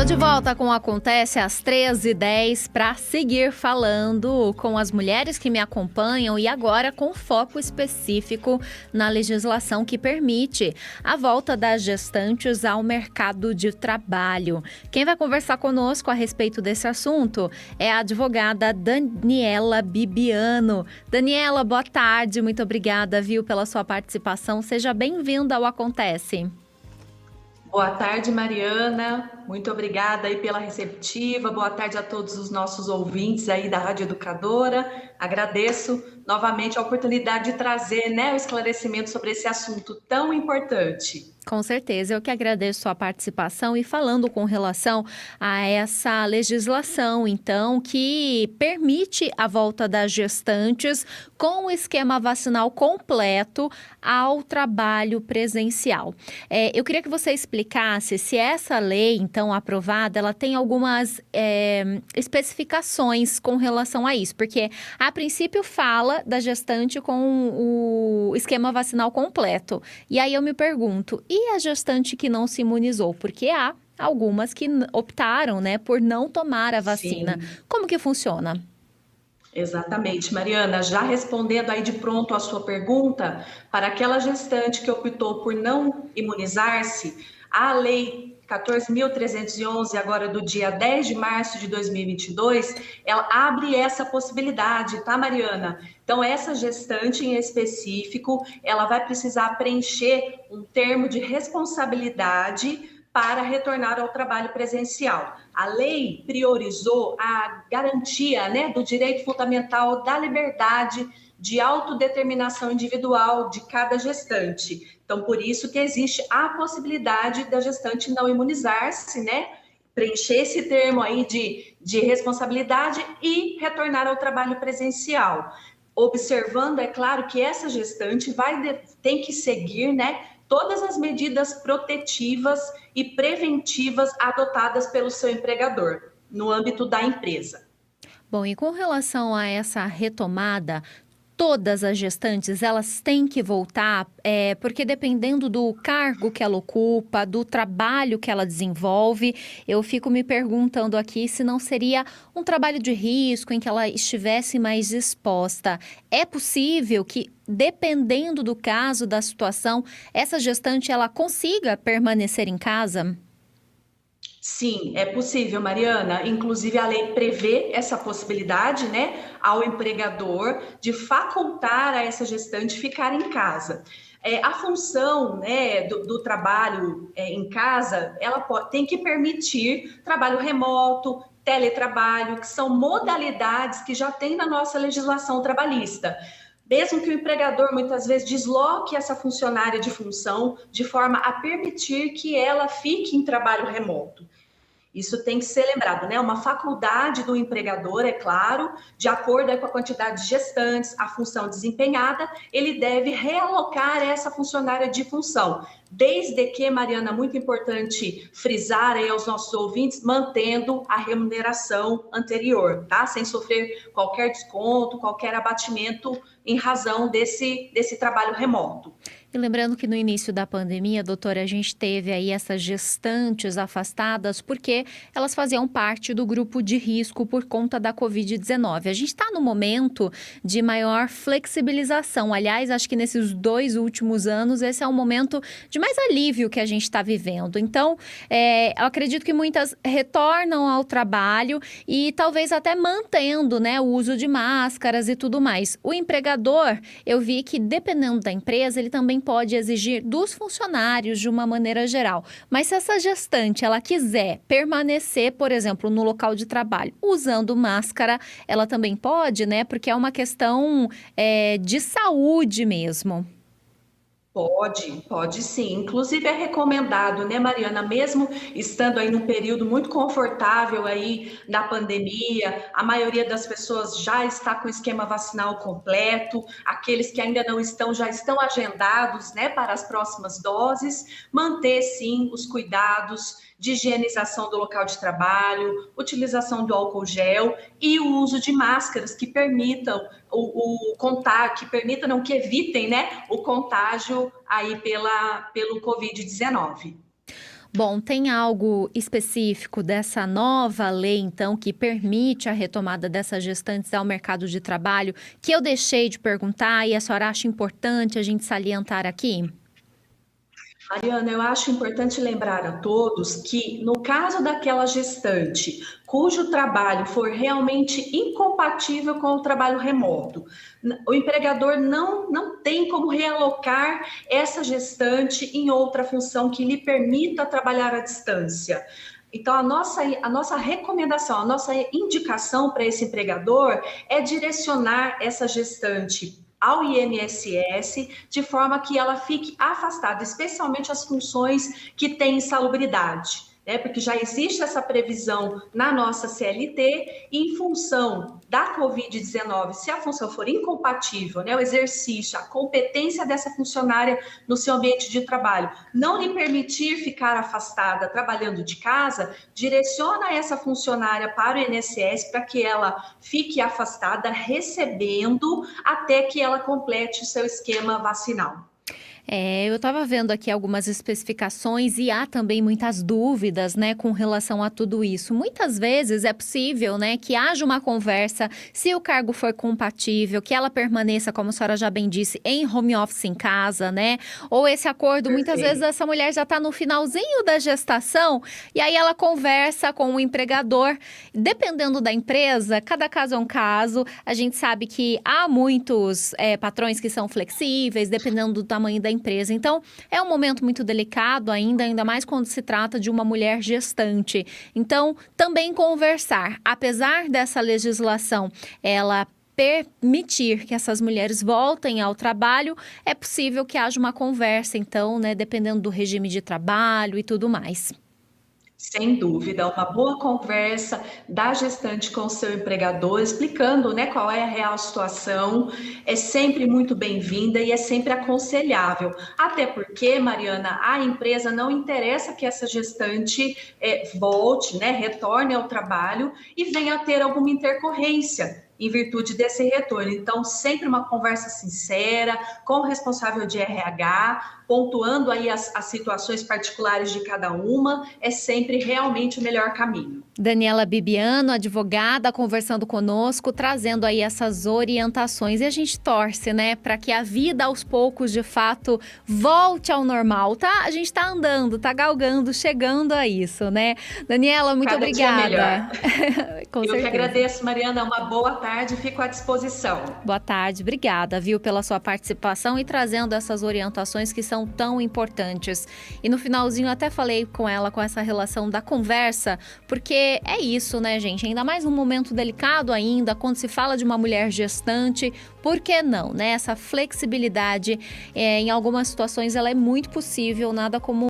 Tô de volta com o Acontece às 13h10 para seguir falando com as mulheres que me acompanham e agora com foco específico na legislação que permite a volta das gestantes ao mercado de trabalho. Quem vai conversar conosco a respeito desse assunto é a advogada Daniela Bibiano. Daniela, boa tarde, muito obrigada, pela sua participação. Seja bem-vinda ao Acontece. Boa tarde, Mariana. Muito obrigada aí pela receptiva. Boa tarde a todos os nossos ouvintes aí da Rádio Educadora. Agradeço novamente a oportunidade de trazer, o esclarecimento sobre esse assunto tão importante. Com certeza, eu que agradeço a participação e falando com relação a essa legislação, então, que permite a volta das gestantes com o esquema vacinal completo ao trabalho presencial. Eu queria que você explicasse se essa lei, então, aprovada, ela tem algumas especificações com relação a isso, porque a princípio fala da gestante com o esquema vacinal completo. E aí eu me pergunto, e a gestante que não se imunizou? Porque há algumas que optaram, por não tomar a vacina. Sim. Como que funciona? Exatamente, Mariana. Já respondendo aí de pronto a sua pergunta, para aquela gestante que optou por não imunizar-se, a lei 14.311, agora do dia 10 de março de 2022, ela abre essa possibilidade, tá, Mariana? Então, essa gestante em específico, ela vai precisar preencher um termo de responsabilidade para retornar ao trabalho presencial. A lei priorizou a garantia, do direito fundamental da liberdade de autodeterminação individual de cada gestante. Então, por isso que existe a possibilidade da gestante não imunizar-se, preencher esse termo aí de responsabilidade e retornar ao trabalho presencial. Observando, é claro, que essa gestante tem que seguir, todas as medidas protetivas e preventivas adotadas pelo seu empregador, no âmbito da empresa. Bom, e com relação a essa retomada, todas as gestantes, elas têm que voltar, porque dependendo do cargo que ela ocupa, do trabalho que ela desenvolve, eu fico me perguntando aqui se não seria um trabalho de risco em que ela estivesse mais exposta. É possível que, dependendo do caso, da situação, essa gestante ela consiga permanecer em casa? Sim, é possível, Mariana. Inclusive, a lei prevê essa possibilidade, ao empregador de facultar a essa gestante ficar em casa. A função, do trabalho em casa, ela tem que permitir trabalho remoto, teletrabalho, que são modalidades que já tem na nossa legislação trabalhista. Mesmo que o empregador muitas vezes desloque essa funcionária de função de forma a permitir que ela fique em trabalho remoto. Isso tem que ser lembrado, Uma faculdade do empregador, é claro, de acordo com a quantidade de gestantes, a função desempenhada, ele deve realocar essa funcionária de função. Desde que, Mariana, muito importante frisar aí aos nossos ouvintes, mantendo a remuneração anterior, tá? Sem sofrer qualquer desconto, qualquer abatimento em razão desse trabalho remoto. E lembrando que no início da pandemia, doutora, a gente teve aí essas gestantes afastadas porque elas faziam parte do grupo de risco por conta da Covid-19. A gente está no momento de maior flexibilização. Aliás, acho que nesses 2 últimos anos, esse é um momento de mais alívio que a gente está vivendo. Então, eu acredito que muitas retornam ao trabalho e talvez até mantendo, o uso de máscaras e tudo mais. O empregador, eu vi que dependendo da empresa, ele também pode exigir dos funcionários de uma maneira geral. Mas se essa gestante ela quiser permanecer, por exemplo, no local de trabalho usando máscara, ela também pode, Porque é uma questão de saúde mesmo. Pode sim. Inclusive é recomendado, Mariana, mesmo estando aí num período muito confortável aí na pandemia, a maioria das pessoas já está com o esquema vacinal completo, aqueles que ainda não estão, já estão agendados, para as próximas doses, manter sim os cuidados de higienização do local de trabalho, utilização do álcool gel e o uso de máscaras que permitam o contágio, que evitem, o contágio aí pelo Covid-19. Bom, tem algo específico dessa nova lei, então, que permite a retomada dessas gestantes ao mercado de trabalho, que eu deixei de perguntar e a senhora acha importante a gente salientar aqui? Mariana, eu acho importante lembrar a todos que, no caso daquela gestante cujo trabalho for realmente incompatível com o trabalho remoto, o empregador não tem como realocar essa gestante em outra função que lhe permita trabalhar à distância. Então, a nossa recomendação, a nossa indicação para esse empregador é direcionar essa gestante ao INSS, de forma que ela fique afastada, especialmente as funções que têm insalubridade, né? Porque já existe essa previsão na nossa CLT, e em função da Covid-19, se a função for incompatível, né, o exercício, a competência dessa funcionária no seu ambiente de trabalho não lhe permitir ficar afastada trabalhando de casa, direciona essa funcionária para o INSS para que ela fique afastada recebendo até que ela complete o seu esquema vacinal. Eu estava vendo aqui algumas especificações e há também muitas dúvidas, né, com relação a tudo isso. Muitas vezes é possível, né, que haja uma conversa, se o cargo for compatível, que ela permaneça, como a senhora já bem disse, em home office em casa, né? Ou esse acordo, Perfeito. muitas vezes essa mulher já está no finalzinho da gestação e aí ela conversa com o empregador. Dependendo da empresa, cada caso é um caso. A gente sabe que há muitos patrões que são flexíveis, dependendo do tamanho da empresa. Então, é um momento muito delicado ainda mais quando se trata de uma mulher gestante. Então, também conversar. Apesar dessa legislação, ela permitir que essas mulheres voltem ao trabalho, é possível que haja uma conversa, então, né, dependendo do regime de trabalho e tudo mais. Sem dúvida, uma boa conversa da gestante com o seu empregador, explicando, né, qual é a real situação, é sempre muito bem-vinda e é sempre aconselhável. Até porque, Mariana, a empresa não interessa que essa gestante volte, né, retorne ao trabalho e venha a ter alguma intercorrência em virtude desse retorno. Então, sempre uma conversa sincera, com o responsável de RH, pontuando aí as situações particulares de cada uma, é sempre realmente o melhor caminho. Daniela Bibiano, advogada, conversando conosco, trazendo aí essas orientações. E a gente torce, né, para que a vida aos poucos, de fato, volte ao normal, tá? A gente tá andando, tá galgando, chegando a isso, né? Daniela, muito Cada obrigada. dia melhor. Com Eu certeza. que agradeço, Mariana, uma boa tarde, fico à disposição. Boa tarde, obrigada, viu, pela sua participação e trazendo essas orientações que são tão importantes. E no finalzinho eu até falei com ela com essa relação da conversa, porque é isso, né, gente? Ainda mais num momento delicado ainda, quando se fala de uma mulher gestante, por que não, né? Essa flexibilidade, em algumas situações, ela é muito possível, nada como